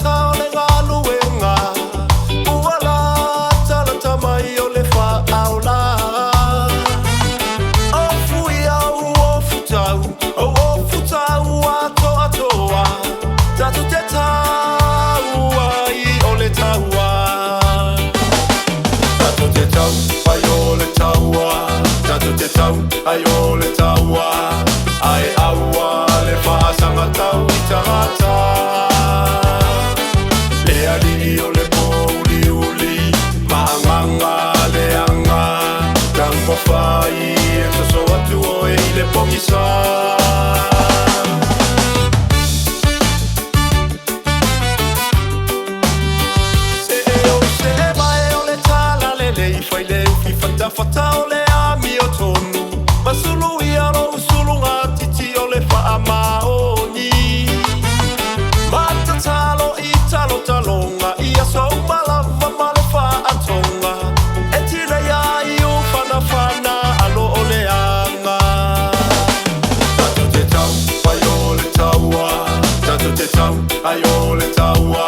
tau le galuenga uala tala tamai o le whaaula o fui au o futau ato atoa tatu te tau ai o le taua tatu te tau ai o le taua tatu te tau ai o le taua ai aua le whaasanga tau i tangata le alii o le pouli uli maanganga le anga kang mawhai e toso atu o e i le pongisa se o se mai o le tala le lei fai le ufi whata o le ami o tonu masulu i alo usulunga titi o le whaamaoni matatalo i talonga i aso malava ma le whaatonga e tira ia i o whanawhana alo o le anga tatu te tau ai o le taua tatu te tau ai o le taua